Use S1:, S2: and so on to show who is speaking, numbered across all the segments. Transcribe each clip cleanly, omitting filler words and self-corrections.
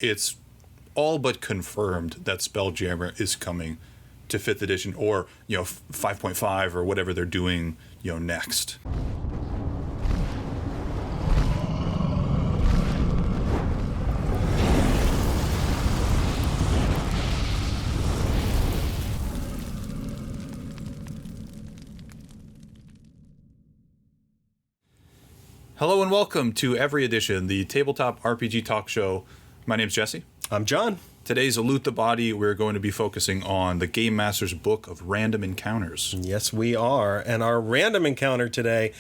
S1: it's all but confirmed that Spelljammer is coming to 5th edition, or 5.5 or whatever they're doing next. Hello and welcome to Every Edition, the tabletop RPG talk show. My name's Jesse.
S2: I'm John.
S1: Today's Loot the Body, we're going to be focusing on the Game Master's Book of Random Encounters.
S2: Yes, we are. And our random encounter today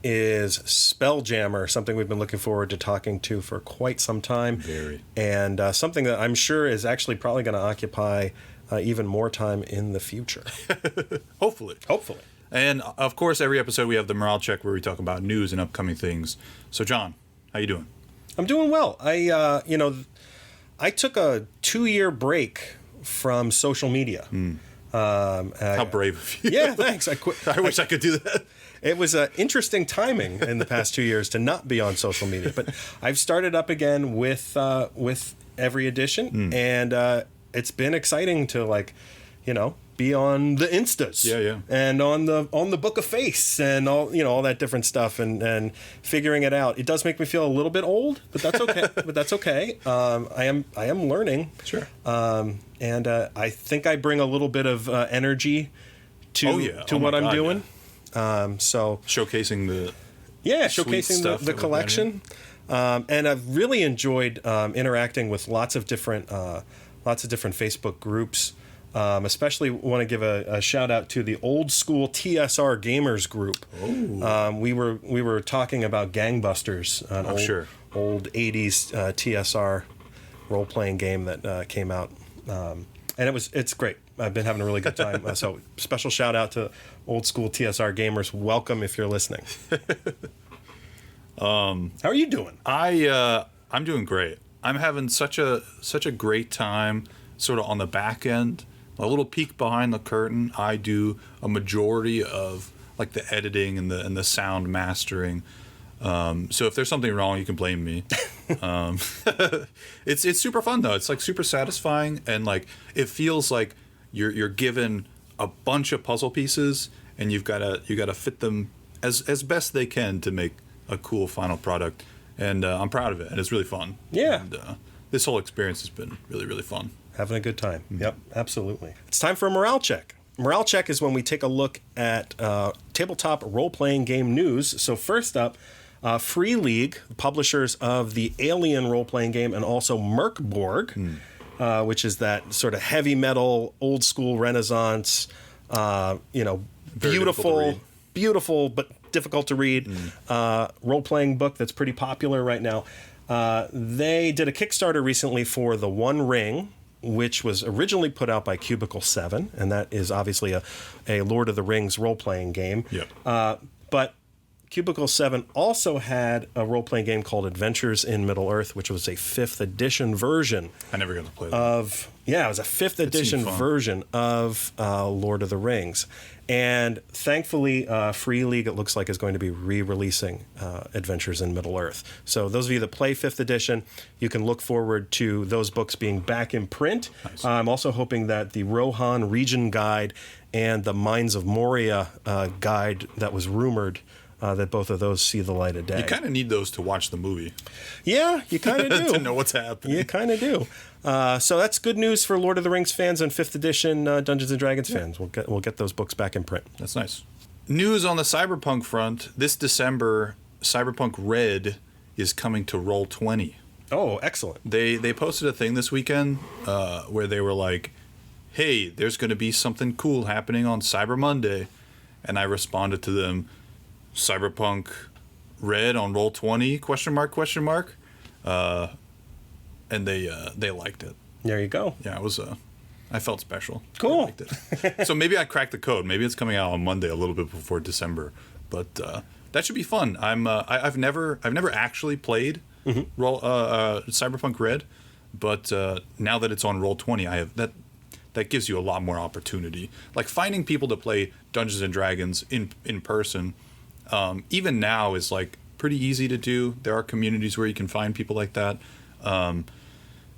S2: is Spelljammer, something we've been looking forward to talking to for quite some time.
S1: Very.
S2: And something that I'm sure is actually probably going to occupy even more time in the future.
S1: Hopefully. And, of course, every episode we have the morale check where we talk about news and upcoming things. So, John, how you doing?
S2: I'm doing well. I took a 2-year break from social media.
S1: How brave of you.
S2: Yeah, thanks. I quit.
S1: I wish I could do that.
S2: It was interesting timing in the past 2 years to not be on social media. But I've started up again with Every Edition, and it's been exciting to, be on the Instas, and on the Book of Face, and all that different stuff, and figuring it out. It does make me feel a little bit old, but that's okay. I am learning.
S1: Sure.
S2: And I think I bring a little bit of energy to what I'm doing.
S1: Yeah.
S2: So
S1: showcasing the
S2: the collection, and I've really enjoyed interacting with lots of different Facebook groups. Especially want to give a shout out to the old school TSR gamers group. We were talking about Gangbusters, an old 80s TSR role playing game that came out, and it's great. I've been having a really good time. So special shout out to old school TSR gamers. Welcome if you're listening. How are you doing?
S1: I'm doing great. I'm having such a great time, sort of on the back end. A little peek behind the curtain. I do a majority of the editing and the sound mastering. So if there's something wrong, you can blame me. It's super fun though. It's super satisfying, and it feels like you're given a bunch of puzzle pieces, and you gotta fit them as best they can to make a cool final product. And I'm proud of it, and it's really fun.
S2: Yeah.
S1: And, this whole experience has been really, really fun.
S2: Having a good time. Mm-hmm. Yep, absolutely. It's time for a morale check. Morale check is when we take a look at tabletop role-playing game news. So first up, Free League, publishers of the Alien role-playing game, and also Merkborg, which is that sort of heavy metal, old school Renaissance, beautiful but difficult to read role-playing book that's pretty popular right now. They did a Kickstarter recently for The One Ring, which was originally put out by Cubicle 7, and that is obviously a Lord of the Rings role-playing game.
S1: Yep.
S2: But Cubicle 7 also had a role-playing game called Adventures in Middle-earth, which was a 5th edition version.
S1: I never got to play that.
S2: It was a 5th edition version of Lord of the Rings. And thankfully, Free League, it looks like, is going to be re-releasing Adventures in Middle-earth. So those of you that play 5th edition, you can look forward to those books being back in print.
S1: Nice.
S2: I'm also hoping that the Rohan Region Guide and the Mines of Moria guide that was rumored, that both of those see the light of day.
S1: You kind of need those to watch the movie.
S2: Yeah, you kind of do.
S1: To know what's happening.
S2: You kind of do. So that's good news for Lord of the Rings fans and 5th edition Dungeons & Dragons fans. We'll get those books back in print.
S1: That's nice. News on the Cyberpunk front. This December, Cyberpunk Red is coming to Roll20.
S2: Oh, excellent.
S1: They posted a thing this weekend where they were like, hey, there's going to be something cool happening on Cyber Monday. And I responded to them, Cyberpunk Red on Roll20, question mark. And they liked it.
S2: There you go.
S1: Yeah, it was I felt special.
S2: Cool.
S1: I liked it. So maybe I cracked the code. Maybe it's coming out on Monday, a little bit before December. But that should be fun. I've never actually played Cyberpunk Red, but now that it's on Roll20, I have that gives you a lot more opportunity. Like finding people to play Dungeons and Dragons in person, even now is pretty easy to do. There are communities where you can find people like that.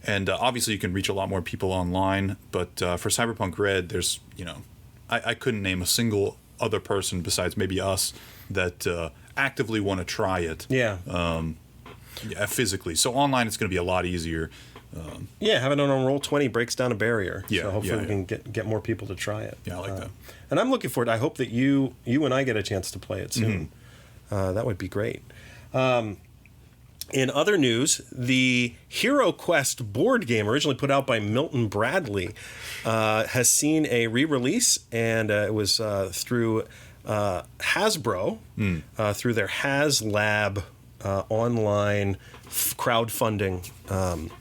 S1: And obviously you can reach a lot more people online, but for Cyberpunk Red, there's, I couldn't name a single other person besides maybe us that actively want to try it.
S2: Yeah.
S1: Physically. So online it's going to be a lot easier.
S2: Having it on Roll20 breaks down a barrier.
S1: Yeah,
S2: so hopefully we can get more people to try it.
S1: Yeah, I like that.
S2: And I'm looking forward. I hope that you and I get a chance to play it soon. That would be great. In other news, the Hero Quest board game, originally put out by Milton Bradley, has seen a re-release, and it was through Hasbro, through their HasLab online crowdfunding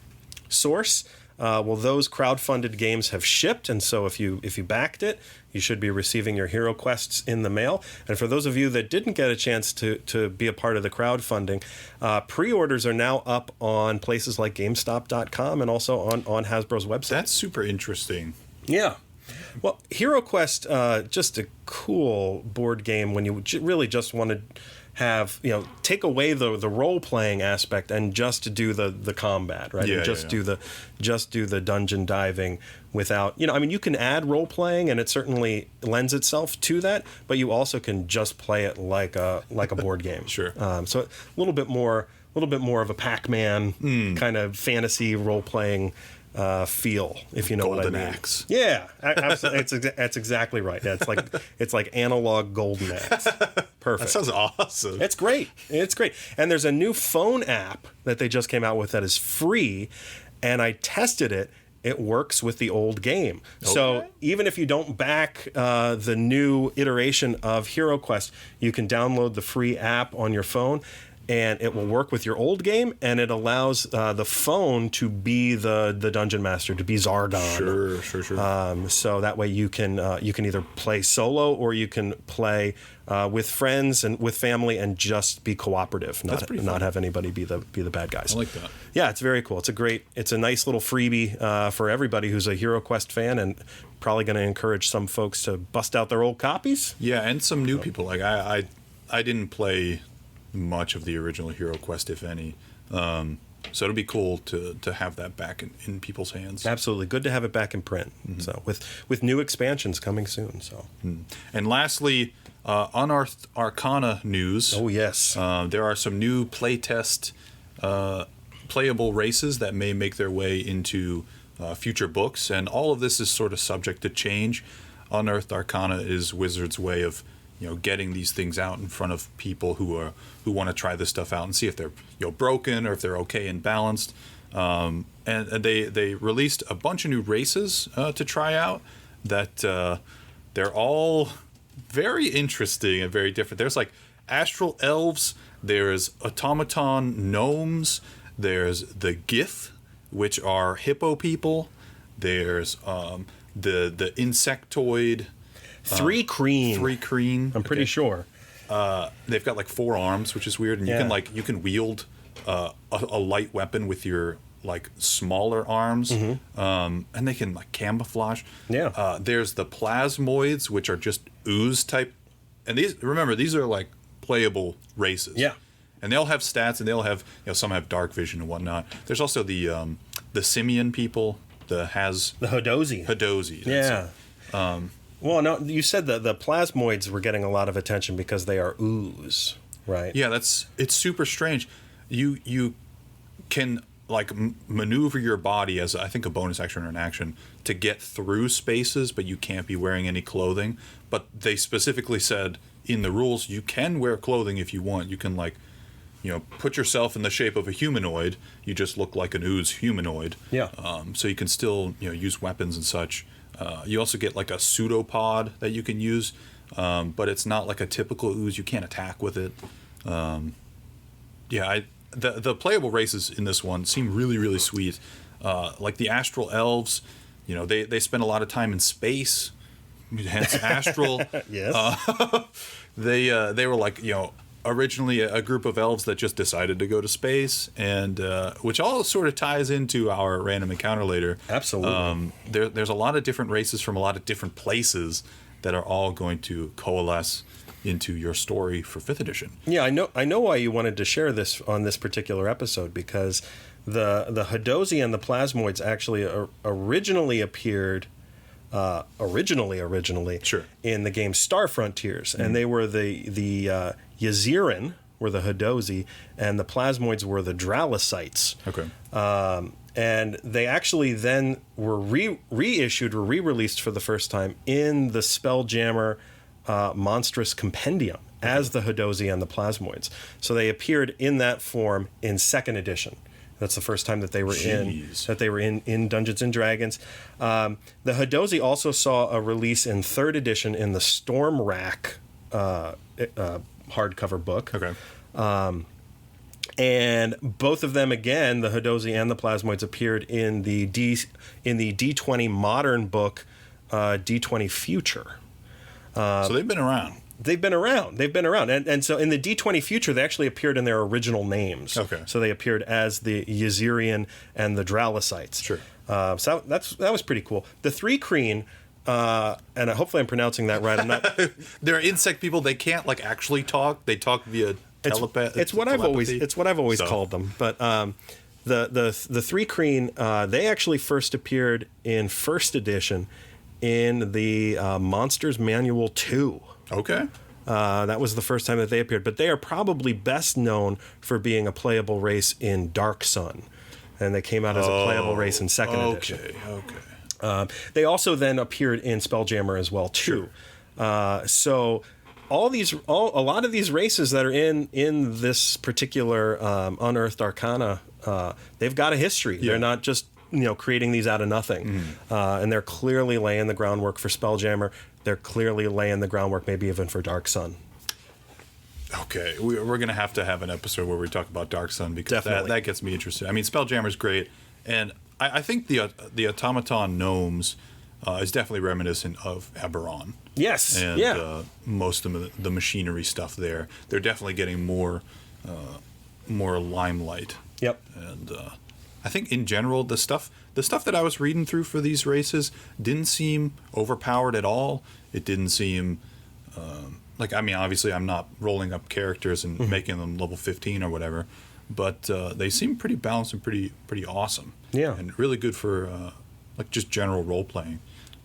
S2: source. Well, those crowdfunded games have shipped, and so if you backed it, you should be receiving your Hero Quests in the mail. And for those of you that didn't get a chance to be a part of the crowdfunding, pre-orders are now up on places like GameStop.com and also on Hasbro's website.
S1: That's super interesting.
S2: Yeah. Well, Hero Quest, just a cool board game when you really just want to have, take away the role playing aspect and just to do the combat, right?
S1: Yeah,
S2: and do the dungeon diving without, you can add role playing and it certainly lends itself to that, but you also can just play it like a board game.
S1: Sure.
S2: So a little bit more of a Pac-Man kind of fantasy role playing feel, if you know
S1: Golden
S2: what I mean.
S1: Axe.
S2: Yeah, absolutely. That's exactly right. Yeah, it's like analog Golden Axe. Perfect.
S1: That sounds awesome.
S2: It's great. And there's a new phone app that they just came out with that is free, and I tested it. It works with the old game. Okay. So even if you don't back the new iteration of Hero Quest, you can download the free app on your phone, and it will work with your old game, and it allows the phone to be the dungeon master, to be Zargon.
S1: Sure.
S2: So that way you can either play solo or you can play with friends and with family and just be cooperative, not have anybody be the bad guys.
S1: I like that.
S2: Yeah, it's very cool. It's a nice little freebie for everybody who's a Hero Quest fan, and probably going to encourage some folks to bust out their old copies.
S1: Yeah, and some new people. Like I didn't play much of the original Hero Quest, if any. So it'll be cool to have that back in people's hands.
S2: Absolutely. Good to have it back in print. Mm-hmm. So with new expansions coming soon. So.
S1: And lastly, Unearthed Arcana news.
S2: Oh, yes.
S1: There are some new playtest playable races that may make their way into future books, and all of this is sort of subject to change. Unearthed Arcana is Wizards' way of getting these things out in front of people who want to try this stuff out and see if they're broken or if they're okay and balanced. And they released a bunch of new races to try out that they're all very interesting and very different. There's like astral elves, there's automaton gnomes, there's the Gith, which are hippo people, there's the insectoid. Three Kreen.
S2: I'm pretty sure.
S1: They've got like 4 arms, which is weird, and you can wield a light weapon with your like smaller arms, and they can like camouflage.
S2: Yeah.
S1: There's the plasmoids, which are just ooze type, and these are like playable races.
S2: Yeah.
S1: And they'll have stats, and they'll have some have dark vision and whatnot. There's also the simian people, the
S2: Hadozi.
S1: Hadozi.
S2: Yeah. Well, no, you said that the plasmoids were getting a lot of attention because they are ooze, right?
S1: Yeah, it's super strange. You can like maneuver your body as I think a bonus action or an action to get through spaces, but you can't be wearing any clothing. But they specifically said in the rules you can wear clothing if you want. You can like put yourself in the shape of a humanoid. You just look like an ooze humanoid.
S2: Yeah.
S1: So you can still use weapons and such. You also get like a pseudopod that you can use, but it's not like a typical ooze. You can't attack with it. The playable races in this one seem really, really sweet. Like the astral elves, they spend a lot of time in space, hence astral.
S2: Yes.
S1: They were like originally a group of elves that just decided to go to space, and which all sort of ties into our random encounter later.
S2: Absolutely.
S1: There's a lot of different races from a lot of different places that are all going to coalesce into your story for 5th edition.
S2: Yeah, I know why you wanted to share this on this particular episode, because the Hadozi and the Plasmoids actually originally appeared originally
S1: Sure.
S2: in the game Star Frontiers, and they were the Yaziran were the Hadozi, and the Plasmoids were the Dralicites.
S1: Okay.
S2: And they actually then were reissued or re-released for the first time in the Spelljammer Monstrous Compendium as the Hadozi and the Plasmoids. So they appeared in that form in 2nd edition. That's the first time that they were in Dungeons and Dragons. The Hadozi also saw a release in 3rd edition in the Storm Rack hardcover book.
S1: Okay.
S2: And both of them, again, the Hadozi and the Plasmoids, appeared in the D20 modern book, D20 Future.
S1: So they've been around.
S2: They've been around. And so in the D20 Future, they actually appeared in their original names.
S1: Okay.
S2: So they appeared as the Yazirian and the Dralicites.
S1: Sure.
S2: So that was pretty cool. The 3 Kreen, and hopefully I'm pronouncing that right. I'm not.
S1: They're insect people. They can't actually talk. They talk via telepathy.
S2: It's what I've always called them. But the 3 Kreen, they actually first appeared in 1st edition in the Monsters Manual 2.
S1: Okay.
S2: That was the first time that they appeared, but they are probably best known for being a playable race in Dark Sun, and they came out as a playable race in 2nd edition.
S1: Okay.
S2: They also then appeared in Spelljammer as well too. Sure. So a lot of these races that are in this particular Unearthed Arcana, they've got a history. Yeah. They're not just creating these out of nothing, and they're clearly laying the groundwork for Spelljammer. They're clearly laying the groundwork, maybe even for Dark Sun.
S1: Okay, we're going to have an episode where we talk about Dark Sun, because that gets me interested. I mean, Spelljammer's great, and I think the automaton gnomes is definitely reminiscent of Eberron.
S2: Yes,
S1: and most of the machinery stuff there, they're definitely getting more limelight.
S2: Yep.
S1: And I think in general, the stuff that I was reading through for these races didn't seem overpowered at all. It didn't seem obviously I'm not rolling up characters and making them level 15 or whatever, but they seem pretty balanced and pretty awesome.
S2: Yeah.
S1: And really good for just general role playing.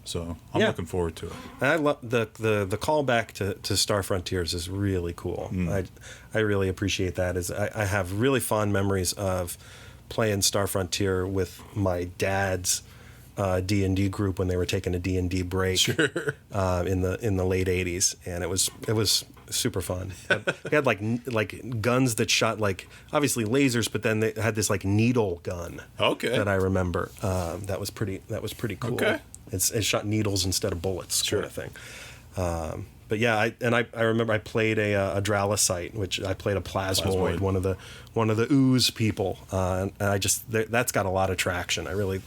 S1: So I'm looking forward to it.
S2: And I love the callback to Star Frontiers is really cool. I really appreciate that. I have really fond memories of playing Star Frontier with my dad's D&D group when they were taking a D&D break.
S1: Sure.
S2: In the late 80s, and it was super fun. We had like guns that shot obviously lasers, but then they had this needle gun.
S1: Okay.
S2: That I remember. That was pretty cool.
S1: Okay.
S2: It shot needles instead of bullets,
S1: sure.
S2: kind of thing. But yeah, I remember I played a Dralicite, which I played a Plasmoid, one of the ooze people, and that's got a lot of traction. I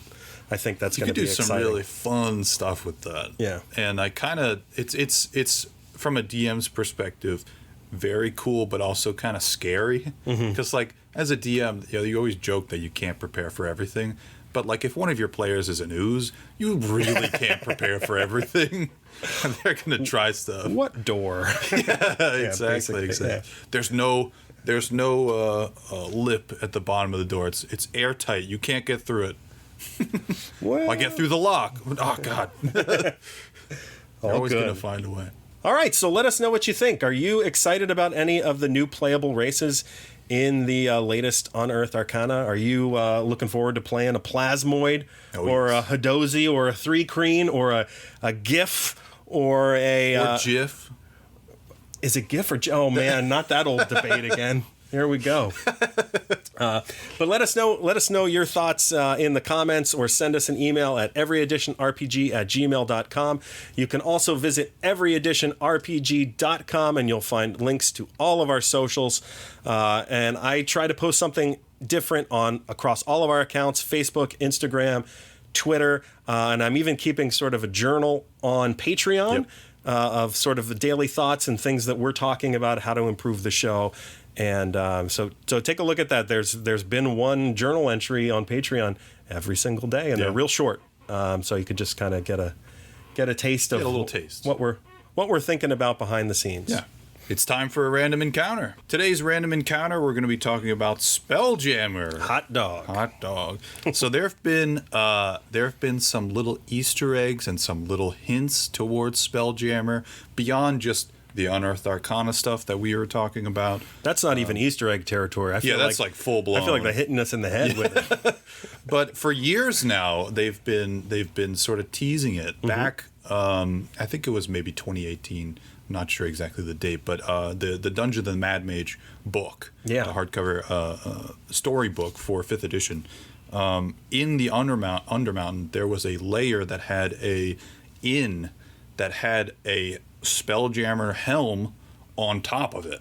S2: think that's going to be exciting.
S1: You could do some really fun stuff with that.
S2: Yeah,
S1: and I kind of it's from a DM's perspective, very cool, but also kind of scary, because as a DM, you always joke that you can't prepare for everything. But if one of your players is an ooze, you really can't prepare for everything. They're going to try stuff.
S2: What door?
S1: Exactly. Yeah. There's no lip at the bottom of the door. It's airtight. You can't get through it.
S2: Well,
S1: I get through the lock. Oh God. They're always going to find a way.
S2: All right, so let us know what you think. Are you excited about any of the new playable races in the latest Unearthed Arcana? Are you looking forward to playing a Plasmoid or a Hadozi or a 3 Kreen or a GIF or a...
S1: GIF?
S2: Is it GIF or... Oh, man, not that old debate again. Here we go. But let us know your thoughts in the comments, or send us an email at everyeditionrpg@gmail.com. You can also visit everyeditionrpg.com, and you'll find links to all of our socials. And I try to post something different across all of our accounts: Facebook, Instagram, Twitter, and I'm even keeping sort of a journal on Patreon. Yep. Of sort of the daily thoughts and things that we're talking about, how to improve the show. And so take a look at that. There's been one journal entry on Patreon every single day, and they're real short. So you could just kind of get a taste of
S1: a little taste
S2: what we're thinking about behind the scenes.
S1: Yeah. It's time for a random encounter. Today's random encounter, we're going to be talking about Spelljammer.
S2: Hot dog.
S1: So there have been some little Easter eggs and some little hints towards Spelljammer beyond just the Unearthed Arcana stuff that we were talking about.
S2: That's not even Easter egg territory. I feel
S1: that's like full blown.
S2: I feel like they're hitting us in the head with it.
S1: But for years now, they've been sort of teasing it back. I think it was maybe 2018. I'm not sure exactly the date, but the Dungeon of the Mad Mage book, the hardcover story book for 5th edition. In the Undermountain, there was a layer that had a inn that had a Spelljammer helm on top of it,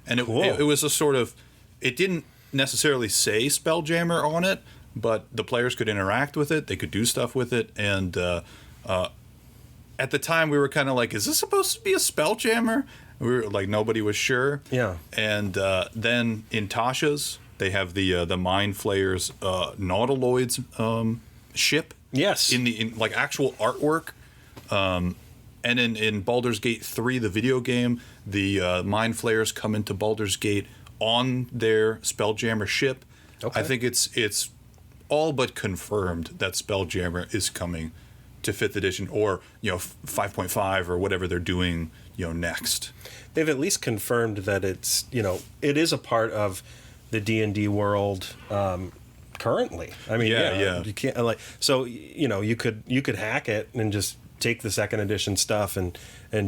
S1: and it was a sort of, it didn't necessarily say Spelljammer on it, but the players could interact with it, they could do stuff with it, and at the time we were kind of like, is this supposed to be a Spelljammer? We were like, nobody was sure.
S2: Yeah.
S1: And then in Tasha's, they have the Mind Flayer's Nautiloids ship.
S2: Yes.
S1: In like actual artwork. And in Baldur's Gate 3, the video game, the Mind Flayers come into Baldur's Gate on their Spelljammer ship. Okay. I think it's all but confirmed that Spelljammer is coming to 5th edition, or 5.5 or whatever they're doing next.
S2: They've at least confirmed that it's it is a part of the D&D world currently. I mean, you can't you could hack it and just take the 2nd edition stuff and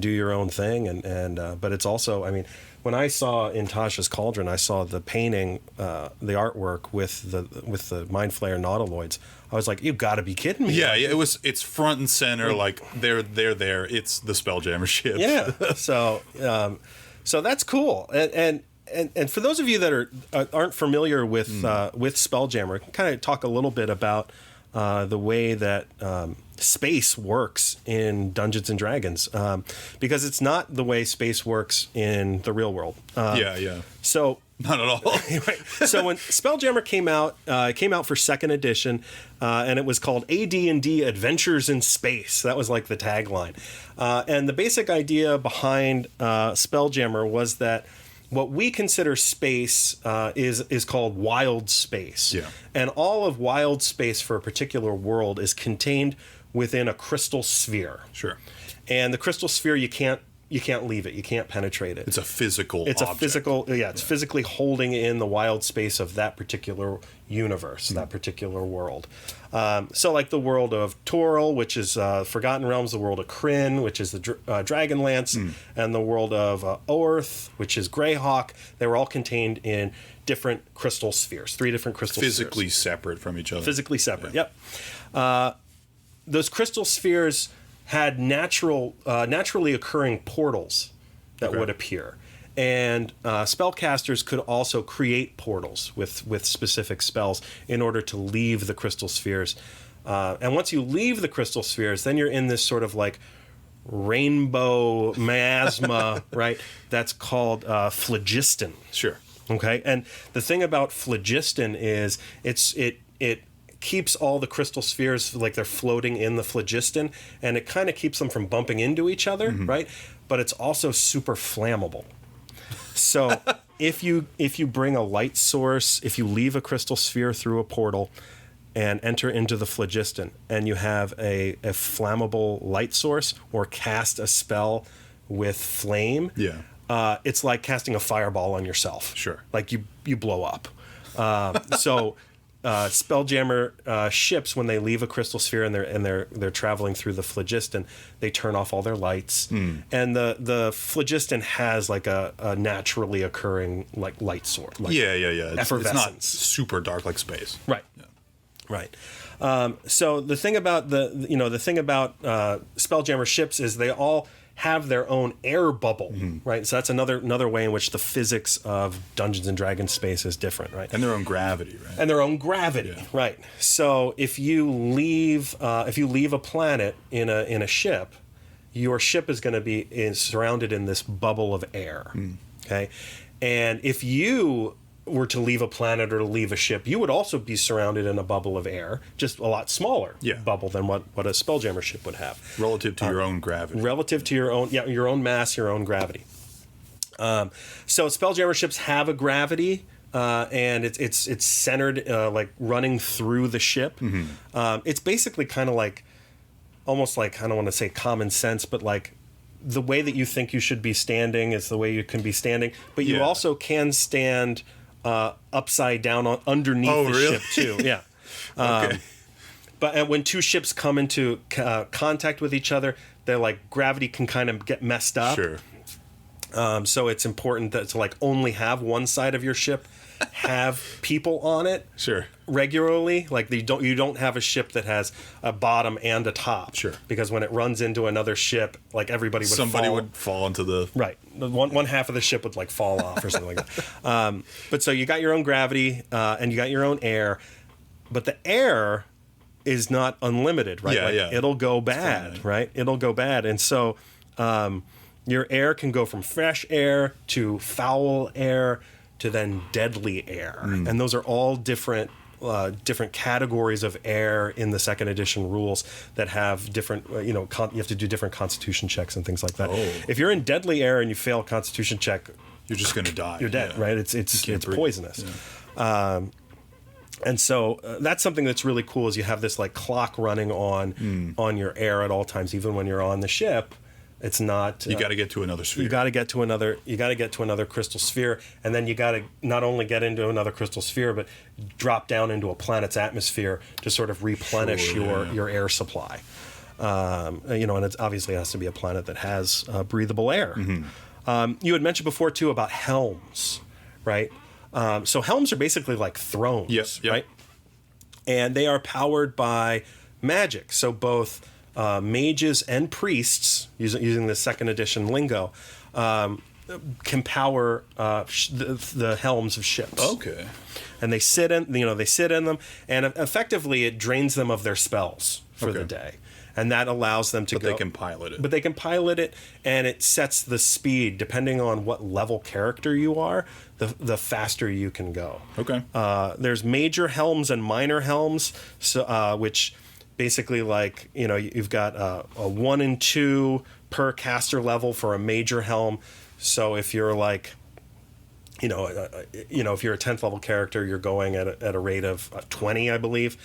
S2: do your own thing, and but it's also, I mean, when I saw in Tasha's Cauldron, I saw the painting, the artwork with the Mind Flayer Nautiloids. I was like, you've got to be kidding me!
S1: Yeah, it's front and center, like they're there. It's the Spelljammer ship.
S2: Yeah, so that's cool, and for those of you that aren't familiar with Spelljammer, kind of talk a little bit about the way that space works in Dungeons and Dragons, because it's not the way space works in the real world. So
S1: not at all.
S2: Right. So when Spelljammer came out, it came out for 2nd edition, and it was called AD&D Adventures in Space. That was like the tagline. And the basic idea behind Spelljammer was that what we consider space is called wild space. Yeah. And all of wild space for a particular world is contained within a crystal sphere.
S1: Sure.
S2: And the crystal sphere, you can't leave it. You can't penetrate it.
S1: It's a physical object.
S2: It's physically holding in the wild space of that particular universe, that particular world. So like the world of Toril, which is Forgotten Realms, the world of Kryn, which is the Dragonlance, and the world of Oerth, which is Greyhawk, they were all contained in different crystal spheres, 3 different crystal spheres.
S1: Physically separate from each other.
S2: Physically separate, yep. Those crystal spheres had naturally occurring portals that would appear. And spellcasters could also create portals with specific spells in order to leave the crystal spheres. And once you leave the crystal spheres, then you're in this sort of like rainbow miasma, right? That's called phlogiston.
S1: Sure.
S2: Okay. And the thing about phlogiston is it keeps all the crystal spheres like they're floating in the phlogiston, and it kind of keeps them from bumping into each other, right? But it's also super flammable. So if you bring a light source, if you leave a crystal sphere through a portal and enter into the phlogiston, and you have a flammable light source or cast a spell with flame, it's like casting a fireball on yourself.
S1: Sure.
S2: Like you blow up. Spelljammer ships, when they leave a crystal sphere and they're traveling through the phlogiston, they turn off all their lights, and the phlogiston has like a naturally occurring like light source. Like
S1: It's not super dark like space.
S2: Right. Yeah. Right. So the thing about Spelljammer ships is they all have their own air bubble, right? So that's another way in which the physics of Dungeons and Dragons space is different, right?
S1: And their own gravity, right?
S2: And their own gravity, right? So if you leave a planet in a ship, your ship is going to be surrounded in this bubble of air, okay? And if you were to leave a planet or to leave a ship, you would also be surrounded in a bubble of air, just a lot smaller bubble than what a Spelljammer ship would have.
S1: Relative to your own gravity.
S2: Relative to your own mass, your own gravity. So Spelljammer ships have a gravity, and it's centered like running through the ship. It's basically kind of like, almost like, I don't want to say common sense, but like the way that you think you should be standing is the way you can be standing. But you also can stand upside down underneath the ship too. Yeah.
S1: Okay.
S2: But when two ships come into contact with each other, they're like, gravity can kind of get messed up.
S1: Sure.
S2: So it's important to like only have one side of your ship have people on it.
S1: Sure.
S2: Regularly. Like you don't have a ship that has a bottom and a top.
S1: Sure.
S2: Because when it runs into another ship, like somebody would
S1: fall into the...
S2: Right. One half of the ship would like fall off or something like that. But so you got your own gravity, and you got your own air, but the air is not unlimited, right?
S1: Yeah.
S2: It'll go bad, right? It'll go bad. And so your air can go from fresh air to foul air to then deadly air. And those are all different categories of air in the second edition rules that have different, you have to do different constitution checks and things like that.
S1: Oh.
S2: If you're in deadly air and you fail a constitution check,
S1: you're just going to die.
S2: You're dead, right? It's poisonous.
S1: Yeah.
S2: And so that's something that's really cool is you have this like clock running on your air at all times, even when you're on the ship. It's not.
S1: You got to get to another sphere.
S2: You got to get to another crystal sphere, and then you got to not only get into another crystal sphere, but drop down into a planet's atmosphere to sort of replenish your air supply. And it obviously has to be a planet that has breathable air. You had mentioned before too about helms, right? So helms are basically like thrones,
S1: yes,
S2: right? And they are powered by magic. So both mages and priests, using the second edition lingo, can power the helms of ships.
S1: Okay.
S2: And they sit in them, and effectively it drains them of their spells for the day. And that allows them to go.
S1: But they can pilot it.
S2: But they can pilot it, and it sets the speed depending on what level character you are. The faster you can go.
S1: Okay.
S2: There's major helms and minor helms, so which basically like you've got a 1 and 2 per caster level for a major helm. So if you're like, if you're a 10th level character, you're going at a rate of 20, I believe.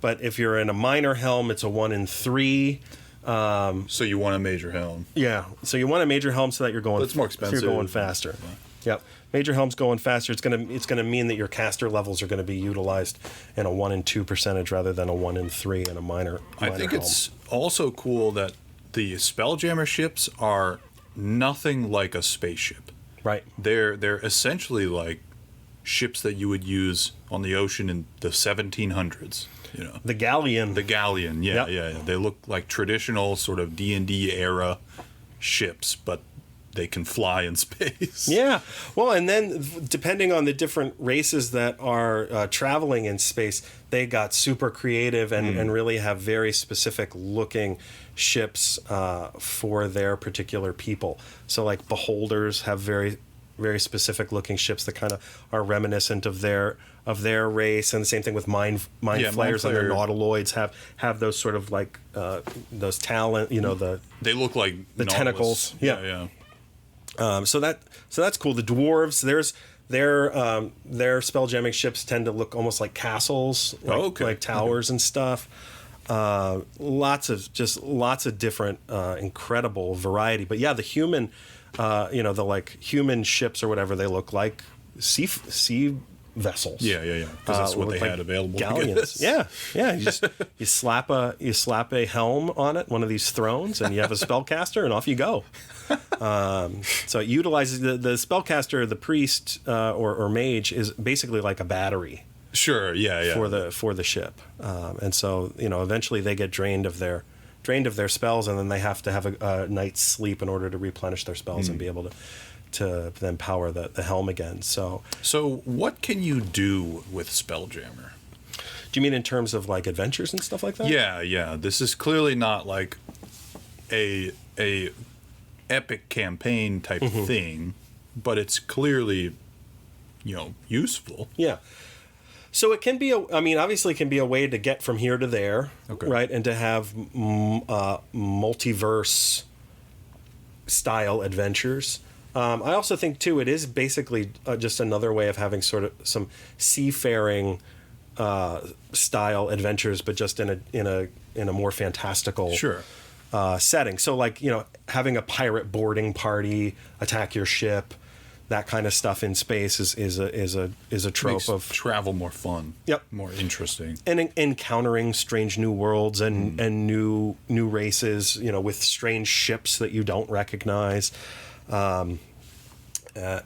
S2: But if you're in a minor helm, it's a 1 in 3.
S1: So you want a major helm.
S2: Yeah. So you want a major helm so that you're going.
S1: But it's more expensive.
S2: So you're going faster. Yeah. Yep. Major helm's going faster. It's gonna mean that your caster levels are going to be utilized in a 1 in 2 percentage rather than a 1 in 3 in a minor.
S1: I think
S2: helm.
S1: it's also cool that the Spelljammer ships are nothing like a spaceship.
S2: Right.
S1: They're essentially like ships that you would use on the ocean in the 1700s.
S2: The galleon.
S1: Yeah. They look like traditional sort of D&D era ships, but they can fly in space.
S2: Yeah. Well, and then depending on the different races that are traveling in space, they got super creative and really have very specific looking ships for their particular people. So like beholders have very, very specific looking ships that kind of are reminiscent of their race, and the same thing with mind flayers and their nautiloids have those sort of like those talent,
S1: they look like
S2: the
S1: nautilus.
S2: Tentacles.
S1: Yeah.
S2: So that's cool. The dwarves, their spelljamming ships tend to look almost like castles, like towers and stuff. Lots of different incredible variety. But yeah, the human, the like human ships or whatever they look like, sea vessels.
S1: Yeah. Because that's what they had available.
S2: Galleons. Yeah. You slap a helm on it, one of these thrones, and you have a spellcaster, and off you go. So it utilizes the spellcaster, the priest or mage is basically like a battery.
S1: Sure. Yeah.
S2: For the ship, and so eventually they get drained of their spells, and then they have to have a night's sleep in order to replenish their spells and be able to then power the helm again. So
S1: what can you do with Spelljammer?
S2: Do you mean in terms of like adventures and stuff like that?
S1: Yeah. This is clearly not like a epic campaign type thing, but it's clearly useful.
S2: Yeah. So it can be obviously it can be a way to get from here to there, right? And to have multiverse style adventures. I also think too it is basically just another way of having sort of some seafaring style adventures, but just in a more fantastical setting. So like, you know, having a pirate boarding party attack your ship, that kind of stuff in space is a trope. Makes of
S1: travel more fun.
S2: Yep.
S1: More interesting.
S2: And encountering strange new worlds and new races, you know, with strange ships that you don't recognize. You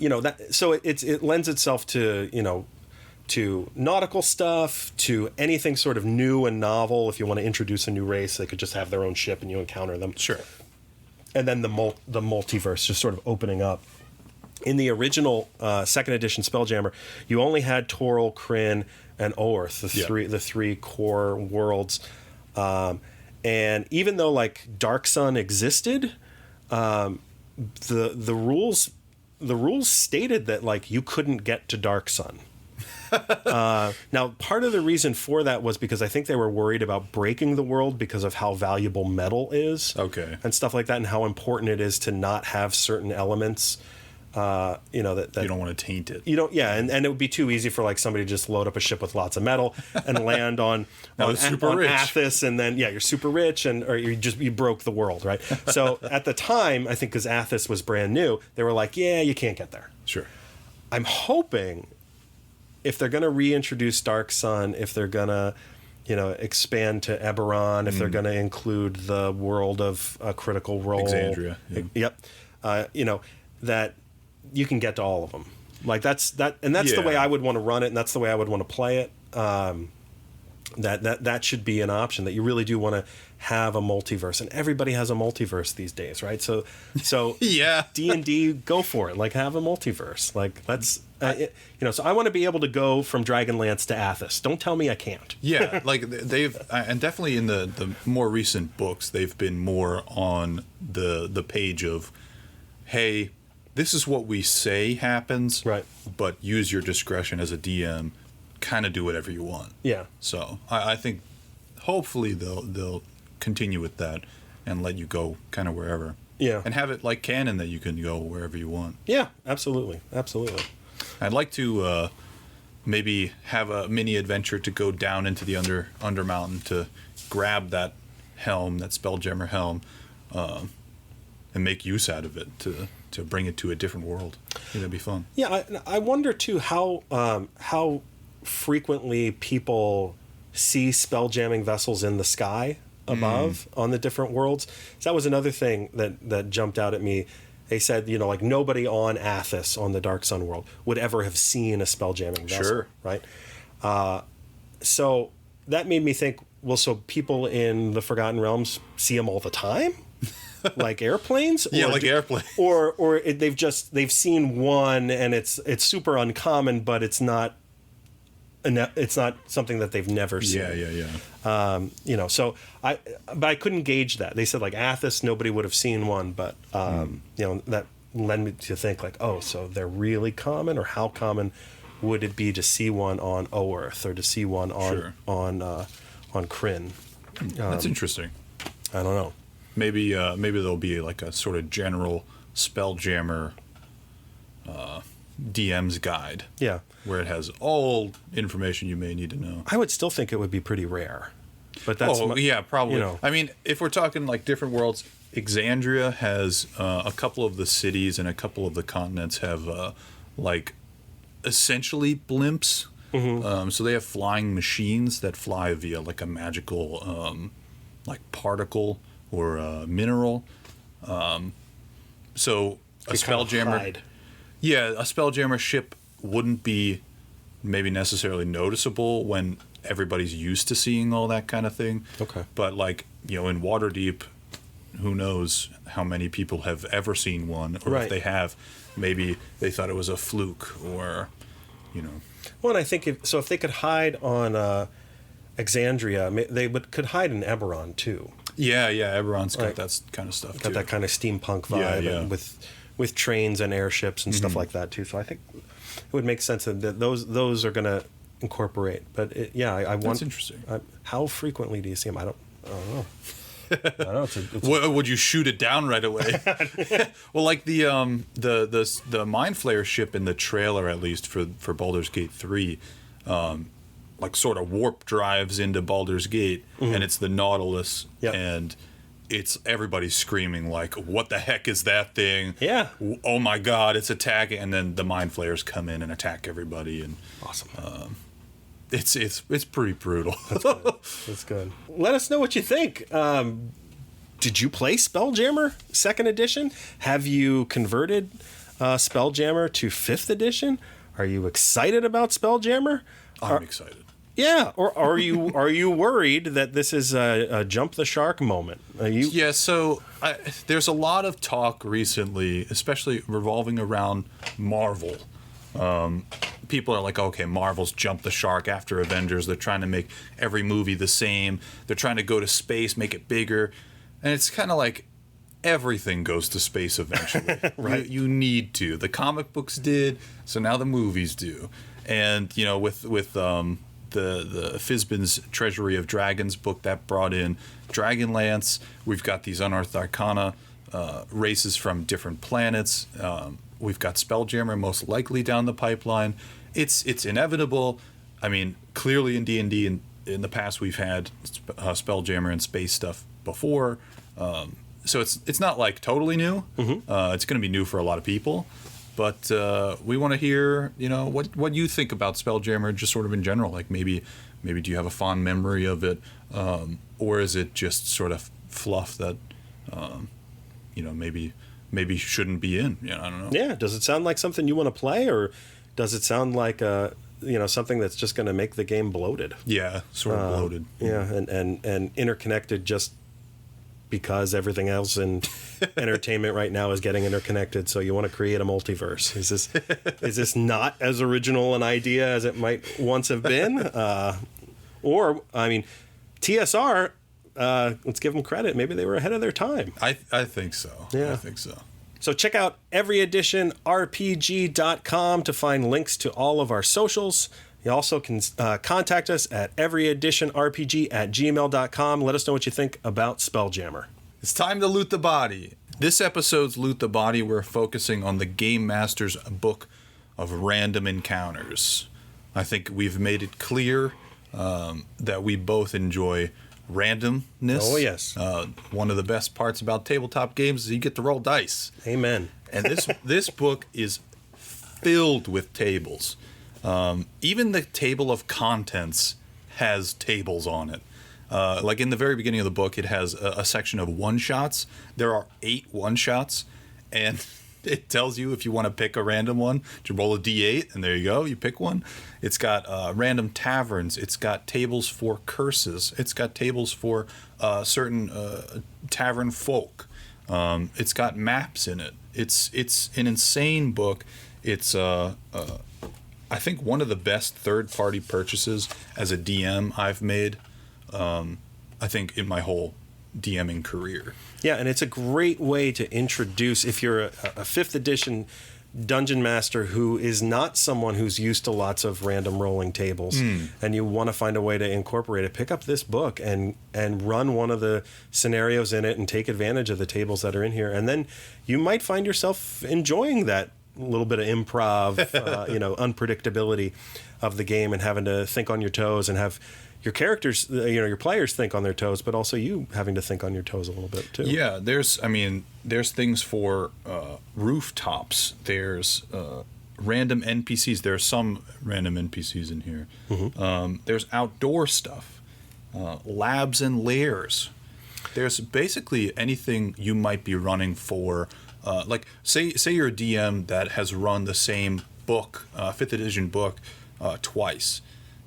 S2: know, that, so it lends itself to, you know, to nautical stuff, to anything sort of new and novel. If you want to introduce a new race, they could just have their own ship and you encounter them.
S1: Sure.
S2: And then the multiverse just sort of opening up. In the original second edition Spelljammer, you only had Toril, Kryn, and Oerth, the three core worlds. And even though like Dark Sun existed, the rules stated that like you couldn't get to Dark Sun. Now, part of the reason for that was because I think they were worried about breaking the world because of how valuable metal is, and stuff like that, and how important it is to not have certain elements. You know, that
S1: you don't want to taint it.
S2: You don't, and it would be too easy for like somebody to just load up a ship with lots of metal and land on Athos, and then you're super rich, or you broke the world, right? So at the time, I think because Athos was brand new, they were like, you can't get there.
S1: Sure.
S2: I'm hoping if they're going to reintroduce Dark Sun, if they're going to, you know, expand to Eberron, if they're going to include the world of Critical Role,
S1: Exandria,
S2: you know, that you can get to all of them. Like that's the way I would want to run it, and that's the way I would want to play it. That should be an option, that you really do want to have a multiverse, and everybody has a multiverse these days, right? So D&D, go for it. Like, have a multiverse. Like, let's you know. So I want to be able to go from Dragonlance to Athos. Don't tell me I can't.
S1: Yeah, like they've and definitely in the more recent books, they've been more on the page of, hey, this is what we say happens,
S2: right?
S1: But use your discretion as a DM. Kind of do whatever you want.
S2: Yeah.
S1: So I think hopefully they'll continue with that and let you go kind of wherever.
S2: Yeah.
S1: And have it like canon that you can go wherever you want.
S2: Yeah, absolutely.
S1: I'd like to maybe have a mini adventure to go down into the under mountain to grab that helm, that Spelljammer helm, and make use out of it to bring it to a different world. I think that'd be fun.
S2: Yeah, I wonder too how frequently people see spelljamming vessels in the sky above on the different worlds. So that was another thing that jumped out at me. They said, you know, like nobody on Athos, on the Dark Sun world, would ever have seen a spelljamming vessel.
S1: Sure.
S2: Right? So that made me think, well, so people in the Forgotten Realms see them all the time? Like airplanes?
S1: Airplanes.
S2: Or they've seen one and it's super uncommon, but it's not something that they've never seen.
S1: Yeah.
S2: You know, so I couldn't gauge that. They said like Athos, nobody would have seen one, but you know, that led me to think like, oh, so they're really common, or how common would it be to see one on Oerth or to see one on Kryn?
S1: That's interesting.
S2: I don't know.
S1: Maybe there'll be like a sort of general Spelljammer DM's guide.
S2: Yeah.
S1: Where it has all information you may need to know.
S2: I would still think it would be pretty rare. But that's
S1: probably.
S2: You know.
S1: I mean, if we're talking like different worlds, Exandria has a couple of the cities and a couple of the continents have like essentially blimps. Mm-hmm. So they have flying machines that fly via like a magical like particle or mineral. So a Spelljammer, a Spelljammer ship wouldn't be maybe necessarily noticeable when everybody's used to seeing all that kind of thing.
S2: Okay.
S1: But like, you know, in Waterdeep, who knows how many people have ever seen one, or if they have, maybe they thought it was a fluke, or, you know.
S2: Well, and I think if they could hide on Exandria, they could hide in Eberron too.
S1: Yeah, Eberron's got that kind of stuff too.
S2: Got that kind of steampunk vibe, and with trains and airships and stuff like that too. So I think it would make sense that those are going to incorporate. But I wonder.
S1: That's interesting.
S2: How frequently do you see them? I don't know.
S1: Would you shoot it down right away? Well, like the Mind Flayer ship in the trailer, at least for Baldur's Gate 3, like sort of warp drives into Baldur's Gate, and it's the Nautilus, and it's everybody's screaming like, "What the heck is that thing?
S2: Yeah!
S1: Oh my God, it's attacking!" And then the Mind Flayers come in and attack everybody, and
S2: awesome.
S1: It's pretty brutal.
S2: That's good. Let us know what you think. Did you play Spelljammer 2nd edition? Have you converted Spelljammer to 5th edition? Are you excited about Spelljammer?
S1: I'm excited.
S2: Yeah, or are you worried that this is a jump the shark moment?
S1: Yeah, so there's a lot of talk recently, especially revolving around Marvel. People are like, okay, Marvel's jumped the shark after Avengers. They're trying to make every movie the same. They're trying to go to space, make it bigger. And it's kind of like everything goes to space eventually. Right? You need to. The comic books did, so now the movies do. And, you know, with the Fizban's Treasury of Dragons book, that brought in Dragonlance. We've got these Unearthed Arcana races from different planets. We've got Spelljammer most likely down the pipeline. It's inevitable. I mean, clearly in D&D in the past we've had Spelljammer and space stuff before. So it's not like totally new. It's going to be new for a lot of people. But we want to hear, you know, what you think about Spelljammer, just sort of in general. Like maybe do you have a fond memory of it, or is it just sort of fluff that, you know, maybe shouldn't be in? You know, I don't know.
S2: Yeah. Does it sound like something you want to play, or does it sound like something that's just going to make the game bloated?
S1: Yeah, sort of bloated.
S2: Yeah, and interconnected just because everything else in entertainment right now is getting interconnected, so you want to create a multiverse. Is this not as original an idea as it might once have been? Or, I mean, TSR, let's give them credit. Maybe they were ahead of their time.
S1: I think so.
S2: Yeah.
S1: I think so.
S2: So check out everyeditionrpg.com to find links to all of our socials. You also can contact us at everyeditionrpg@gmail.com. Let us know what you think about Spelljammer.
S1: It's time to loot the body. This episode's Loot the Body, we're focusing on the Game Master's book of random encounters. I think we've made it clear that we both enjoy randomness.
S2: Oh, yes.
S1: One of the best parts about tabletop games is you get to roll dice.
S2: Amen.
S1: And this book is filled with tables. Even the table of contents has tables on it. Like in the very beginning of the book, it has a section of one-shots. There are 8 one-shots, and it tells you if you want to pick a random one, to roll a d8, and there you go, you pick one. It's got random taverns. It's got tables for curses. It's got tables for certain tavern folk. It's got maps in it. It's an insane book. It's I think one of the best third-party purchases as a DM I've made, I think, in my whole DMing career.
S2: Yeah, and it's a great way to introduce, if you're a 5th edition dungeon master who is not someone who's used to lots of random rolling tables, and you want to find a way to incorporate it, pick up this book and run one of the scenarios in it and take advantage of the tables that are in here. And then you might find yourself enjoying that little bit of improv, unpredictability of the game, and having to think on your toes and have your characters, your players think on their toes, but also you having to think on your toes a little bit too.
S1: Yeah, there's things for rooftops. There's random NPCs. There's some random NPCs in here. There's outdoor stuff, labs and lairs. There's basically anything you might be running for. Like say you're a DM that has run the same book, 5th edition book, twice.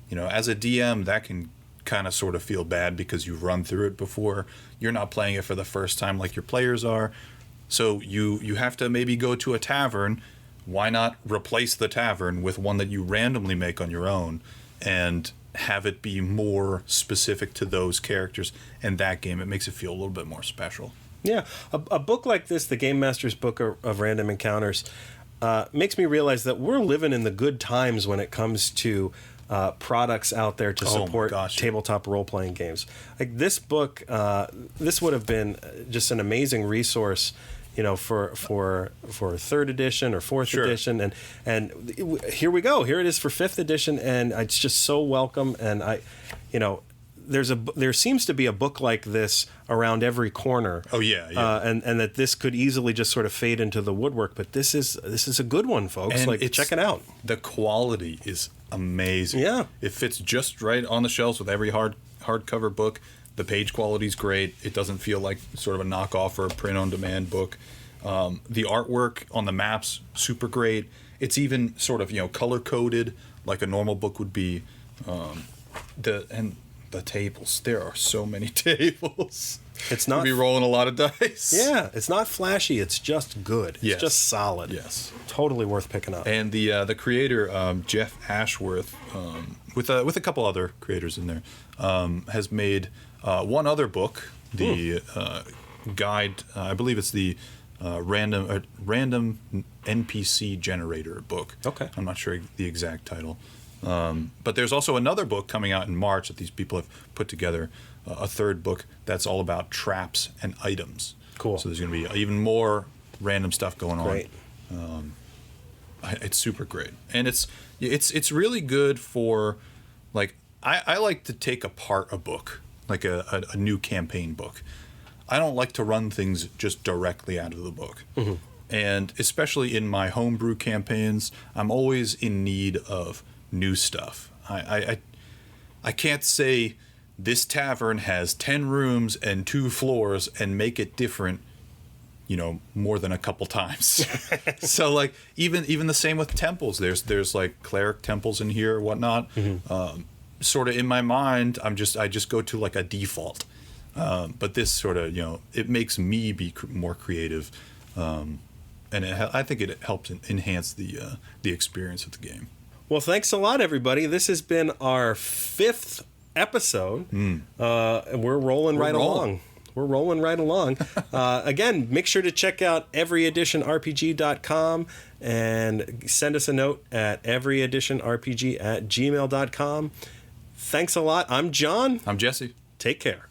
S1: You know, as a DM, that can kind of sort of feel bad because you've run through it before. You're not playing it for the first time like your players are. So you have to maybe go to a tavern. Why not replace the tavern with one that you randomly make on your own and have it be more specific to those characters and that game? It makes it feel a little bit more special.
S2: Yeah, a book like this, the Game Master's Book of Random Encounters, makes me realize that we're living in the good times when it comes to products out there to support tabletop role-playing games. Like this book, this would have been just an amazing resource, for 3rd edition or 4th edition, and here we go. Here it is for 5th edition, and it's just so welcome. And there seems to be a book like this around every corner.
S1: Oh yeah.
S2: And that this could easily just sort of fade into the woodwork, but this is a good one, folks. And check it out.
S1: The quality is amazing.
S2: Yeah, it
S1: fits just right on the shelves with every hardcover book. The page quality is great. It doesn't feel like sort of a knockoff or a print-on-demand book. The artwork on the maps, super great. It's even sort of color-coded like a normal book would be. The tables. There are so many tables.
S2: It's not.
S1: You'll be rolling a lot of dice.
S2: Yeah, it's not flashy. It's just good.
S1: Yes.
S2: It's just solid.
S1: Yes,
S2: totally worth picking up.
S1: And the creator Jeff Ashworth, with a couple other creators in there, has made one other book. The guide. I believe it's the random NPC generator book.
S2: Okay.
S1: I'm not sure the exact title. But there's also another book coming out in March that these people have put together, a 3rd book that's all about traps and items.
S2: Cool.
S1: So there's going to be even more random stuff going on.
S2: Great.
S1: It's super great, and it's really good for, like, I like to take apart a book, like a new campaign book. I don't like to run things just directly out of the book. Mm-hmm. And especially in my homebrew campaigns, I'm always in need of new stuff. I can't say this tavern has 10 rooms and 2 floors and make it different, more than a couple times. So like even the same with temples. There's like cleric temples in here or whatnot. Mm-hmm. Sort of in my mind, I just go to like a default. But this sort of it makes me be more creative, and I think it helps enhance the experience of the game.
S2: Well, thanks a lot, everybody. This has been our 5th episode. And we're rolling right along. We're rolling right along. Again, make sure to check out everyeditionrpg.com and send us a note at everyeditionrpg@gmail.com. Thanks a lot. I'm John.
S1: I'm Jesse.
S2: Take care.